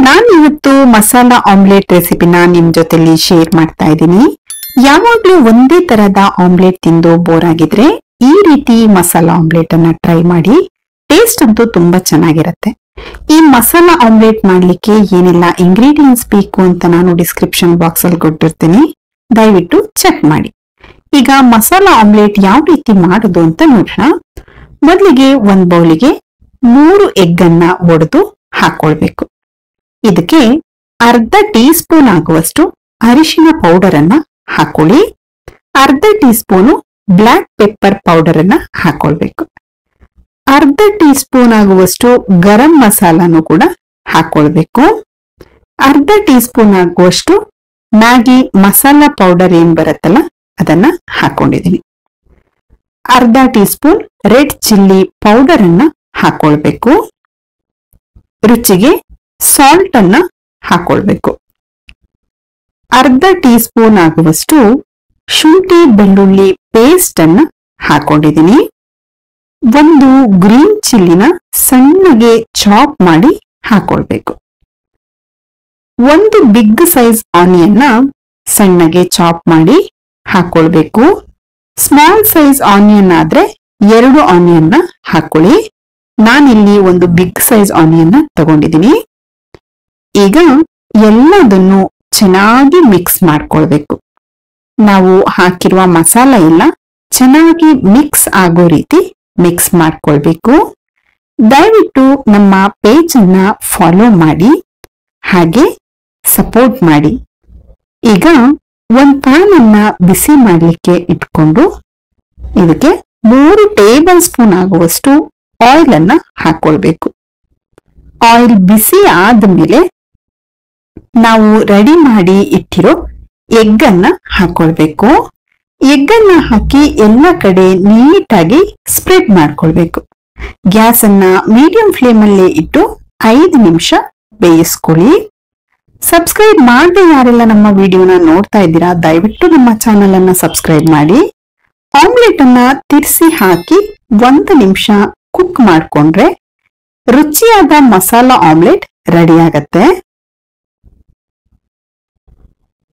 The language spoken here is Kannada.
ನಾನು ಇವತ್ತು ಮಸಾಲಾ ಆಮ್ಲೆಟ್ ರೆಸಿಪಿನ ನಿಮ್ ಜೊತೆಲಿ ಶೇರ್ ಮಾಡ್ತಾ ಇದ್ದೀನಿ. ಯಾವಾಗ್ಲೂ ಒಂದೇ ತರದ ಆಮ್ಲೆಟ್ ತಿಂದು ಬೋರ್ ಆಗಿದ್ರೆ ಈ ರೀತಿ ಮಸಾಲಾ ಆಮ್ಲೆಟ್ ಅನ್ನ ಟ್ರೈ ಮಾಡಿ. ಟೇಸ್ಟ್ ಅಂತೂ ತುಂಬಾ ಚೆನ್ನಾಗಿರುತ್ತೆ. ಈ ಮಸಾಲಾ ಆಮ್ಲೆಟ್ ಮಾಡ್ಲಿಕ್ಕೆ ಏನೆಲ್ಲ ಇಂಗ್ರೀಡಿಯೆಂಟ್ಸ್ ಬೇಕು ಅಂತ ನಾನು ಡಿಸ್ಕ್ರಿಪ್ಷನ್ ಬಾಕ್ಸ್ ಅಲ್ಲಿ ಕೊಟ್ಟಿರ್ತೀನಿ, ದಯವಿಟ್ಟು ಚೆಕ್ ಮಾಡಿ. ಈಗ ಮಸಾಲಾ ಆಮ್ಲೆಟ್ ಯಾವ ರೀತಿ ಮಾಡೋದು ಅಂತ ನೋಡೋಣ. ಮೊದಲಿಗೆ ಒಂದ್ ಬೌಲಿಗೆ 3 ಎಗ್ ಅನ್ನ ಒಡೆದು ಹಾಕೊಳ್ಬೇಕು. ಇದಕ್ಕೆ ಅರ್ಧ ಟೀ ಸ್ಪೂನ್ ಆಗುವಷ್ಟು ಅರಿಶಿನ ಪೌಡರ್ ಅನ್ನ ಹಾಕೊಳ್ಳಿ. ಅರ್ಧ teaspoon black pepper powder ಅನ್ನ ಹಾಕೊಳ್ಬೇಕು. ಅರ್ಧ ಟೀ ಸ್ಪೂನ್ ಆಗುವಷ್ಟು ಗರಂ ಮಸಾಲಾನು ಕೂಡ ಹಾಕೊಳ್ಬೇಕು. ಅರ್ಧ ಟೀ ಸ್ಪೂನ್ ಆಗುವಷ್ಟು ಮ್ಯಾಗಿ ಮಸಾಲಾ ಪೌಡರ್ ಏನ್ ಬರುತ್ತಲ್ಲ ಅದನ್ನ ಹಾಕೊಂಡಿದೀನಿ. ಅರ್ಧ tea spoon red chilli powder ಅನ್ನ ಹಾಕೊಳ್ಬೇಕು. ರುಚಿಗೆ ಸಾಲ್ಟ್ ಅನ್ನ ಹಾಕೊಳ್ಬೇಕು. ಅರ್ಧ ಟೀ ಸ್ಪೂನ್ ಆಗುವಷ್ಟು ಶುಂಠಿ ಬೆಳ್ಳುಳ್ಳಿ ಪೇಸ್ಟ್ ಅನ್ನ ಹಾಕೊಂಡಿದೀನಿ. ಒಂದು ಗ್ರೀನ್ ಚಿಲ್ಲಿನ ಸಣ್ಣಗೆ ಚಾಪ್ ಮಾಡಿ ಹಾಕೊಳ್ಬೇಕು. ಒಂದು ಬಿಗ್ ಸೈಜ್ ಆನಿಯನ್ ಸಣ್ಣಗೆ ಚಾಪ್ ಮಾಡಿ ಹಾಕೊಳ್ಬೇಕು. ಸ್ಮಾಲ್ ಸೈಜ್ ಆನಿಯನ್ ಆದ್ರೆ 2 ಆನಿಯನ್ ಹಾಕೊಳ್ಳಿ. ನಾನಿಲ್ಲಿ ಒಂದು ಬಿಗ್ ಸೈಜ್ ಆನಿಯನ್ ತಗೊಂಡಿದ್ದೀನಿ. ಈಗ ಎಲ್ಲದನ್ನು ಚೆನ್ನಾಗಿ ಮಿಕ್ಸ್ ಮಾಡ್ಕೊಳ್ಬೇಕು. ನಾವು ಹಾಕಿರುವ ಮಸಾಲ ಎಲ್ಲ ಚೆನ್ನಾಗಿ ಮಿಕ್ಸ್ ಆಗೋ ರೀತಿ ಮಿಕ್ಸ್ ಮಾಡ್ಕೊಳ್ಬೇಕು. ದಯವಿಟ್ಟು ನಮ್ಮ ಪೇಜ್ ಅನ್ನ ಫಾಲೋ ಮಾಡಿ, ಹಾಗೆ ಸಪೋರ್ಟ್ ಮಾಡಿ. ಈಗ ಒಂದ್ ಪ್ಯಾನ್ ಅನ್ನ ಬಿಸಿ ಮಾಡ್ಲಿಕ್ಕೆ ಇಟ್ಕೊಂಡು ಇದಕ್ಕೆ 3 ಟೇಬಲ್ ಸ್ಪೂನ್ ಆಗುವಷ್ಟು ಆಯಿಲ್ ಅನ್ನ ಹಾಕೊಳ್ಬೇಕು. ಆಯಿಲ್ ಬಿಸಿ ಆದ್ಮೇಲೆ ನಾವು ರೆಡಿ ಮಾಡಿ ಇಟ್ಟಿರೋ ಎಗ್ ಅನ್ನ ಹಾಕೊಳ್ಬೇಕು. ಎಗ್ ಅನ್ನ ಹಾಕಿ ಎಲ್ಲ ಕಡೆ ನೀಟಾಗಿ ಸ್ಪ್ರೆಡ್ ಮಾಡ್ಕೊಳ್ಬೇಕು. ಗ್ಯಾಸ್ ಅನ್ನ ಮೀಡಿಯಂ ಫ್ಲೇಮ್ ಅಲ್ಲಿ ಇಟ್ಟು 5 ನಿಮಿಷ ಬೇಯಿಸ್ಕೊಳ್ಳಿ. ಸಬ್ಸ್ಕ್ರೈಬ್ ಮಾಡದೆ ಯಾರೆಲ್ಲ ನಮ್ಮ ವಿಡಿಯೋನ ನೋಡ್ತಾ ಇದ್ದೀರಾ, ದಯವಿಟ್ಟು ನಮ್ಮ ಚಾನೆಲ್ ಅನ್ನ ಸಬ್ಸ್ಕ್ರೈಬ್ ಮಾಡಿ. ಆಮ್ಲೆಟ್ ಅನ್ನ ತಿರ್ಸಿ ಹಾಕಿ 1 ನಿಮಿಷ ಕುಕ್ ಮಾಡ್ಕೊಂಡ್ರೆ ರುಚಿಯಾದ ಮಸಾಲಾ ಆಮ್ಲೆಟ್ ರೆಡಿ ಆಗತ್ತೆ.